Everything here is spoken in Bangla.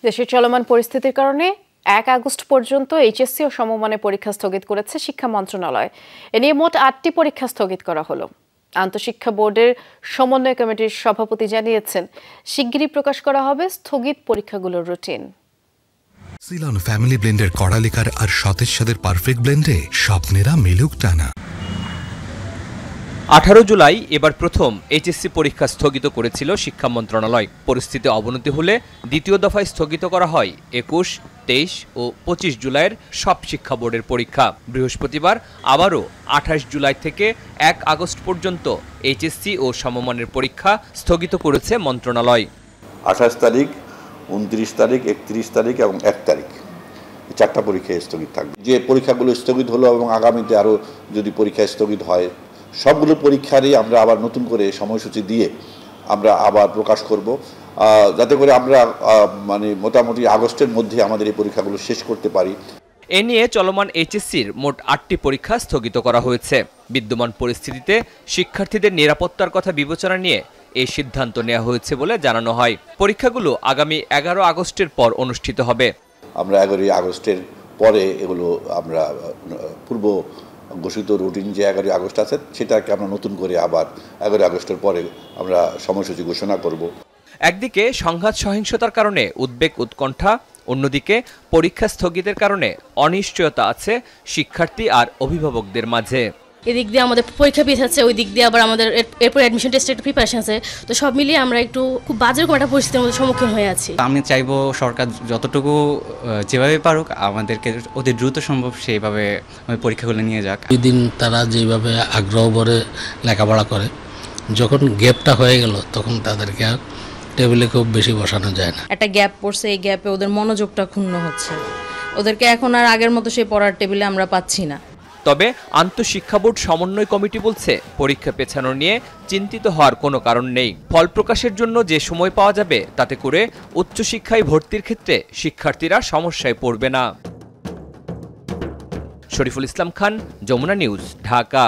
দেশের চলমান পরিস্থিতির কারণে 1 আগস্ট পর্যন্ত এইচএসসি ও সমমানের পরীক্ষা স্থগিত করেছে শিক্ষা মন্ত্রণালয়। এ নিয়ে মোট 8টি পরীক্ষা স্থগিত করা হলো। আন্তঃশিক্ষা বোর্ডের সমন্বয় কমিটির সভাপতি জানিয়েছেন, শিগগিরই প্রকাশ করা হবে স্থগিত পরীক্ষাগুলোর রুটিন। সিলন ফ্যামিলি ব্লেন্ডের কড়ালিকার আর সতেজ স্বাদের পারফেক্ট ব্লেন্ডে স্বপ্নেরা মেলুক টানা। 18 জুলাই এবার প্রথম এইচএসসি পরীক্ষা স্থগিত করেছিল শিক্ষা মন্ত্রণালয়। পরিস্থিতি অবনতি হলে দ্বিতীয় দফায় স্থগিত করা হয় 21, 23 ও 25 জুলাইয়ের সব শিক্ষা বোর্ডের পরীক্ষা। বৃহস্পতিবার আবারও 28 জুলাই থেকে 1 আগস্ট পর্যন্ত এইচএসসি ও সমমানের পরীক্ষা স্থগিত করেছে মন্ত্রণালয়। 28 তারিখ, 29 তারিখ, 31 তারিখ এবং 1 তারিখ 4টা পরীক্ষা স্থগিত থাকবে। যে পরীক্ষাগুলো স্থগিত হলো এবং আগামীতে আরও যদি পরীক্ষা স্থগিত হয়, সবগুলো পরীক্ষারই আমরা আবার নতুন করে সময়সূচি দিয়ে আমরা আবার প্রকাশ করব, যাতে করে আমরা মোটামুটি আগস্টের মধ্যে আমাদের এই পরীক্ষাগুলো শেষ করতে পারি। এ নিয়ে চলমান এইচএসসির মোট 8টি পরীক্ষা স্থগিত করা হয়েছে। বিদ্যমান পরিস্থিতিতে শিক্ষার্থীদের নিরাপত্তার কথা বিবেচনা নিয়ে এই সিদ্ধান্ত নেওয়া হয়েছে বলে জানানো হয়। পরীক্ষাগুলো আগামী 11 আগস্টের পর অনুষ্ঠিত হবে। আমরা 11 আগস্টের পরে এগুলো আমরা পূর্ব ঘোষিত রুটিন যে 11 আগস্ট আছে সেটাকে আমরা নতুন করে আবার 11 আগস্টের পরে আমরা সময়সূচি ঘোষণা করব। একদিকে সংঘাত সহিংসতার কারণে উদ্বেগ উৎকণ্ঠা, অন্যদিকে পরীক্ষা স্থগিতের কারণে অনিশ্চয়তা আছে শিক্ষার্থী আর অভিভাবকদের মাঝে। এদিক দিয়ে আমাদের পরীক্ষা পিছাচ্ছে, ওই দিক দিয়ে আবার আমাদের এরপর অ্যাডমিশন টেস্টের একটা প্রিপারেশন আছে। তো সব মিলিয়ে আমরা একটু খুব বাজে একটা পরিস্থিতির মধ্যে সম্মুখীন হয়ে আছি। আমি চাইবো সরকার যতটুকু যেভাবে পারুক আমাদেরকে অতি দ্রুত সম্ভব সেইভাবে পরীক্ষাগুলো নিয়ে যাক। দুই দিন তারা যেভাবে আগ্রহ ভরে লেখাপড়া করে, যখন গ্যাপটা হয়ে গেল তখন তাদেরকে আর টেবিলে খুব বেশি বসানো যায় না। একটা গ্যাপ পড়ছে, এই গ্যাপে ওদের মনোযোগটা ক্ষুণ্ণ হচ্ছে। ওদেরকে এখন আর আগের মতো সেই পড়ার টেবিলে আমরা পাচ্ছি না। তবে আন্তঃশিক্ষা বোর্ড সমন্বয় কমিটি বলছে, পরীক্ষা পেছানো নিয়ে চিন্তিত হওয়ার কোনো কারণ নেই। ফল প্রকাশের জন্য যে সময় পাওয়া যাবে তাতে করে উচ্চশিক্ষায় ভর্তির ক্ষেত্রে শিক্ষার্থীরা সমস্যায় পড়বে না। শরীফুল ইসলাম খান, যমুনা নিউজ, ঢাকা।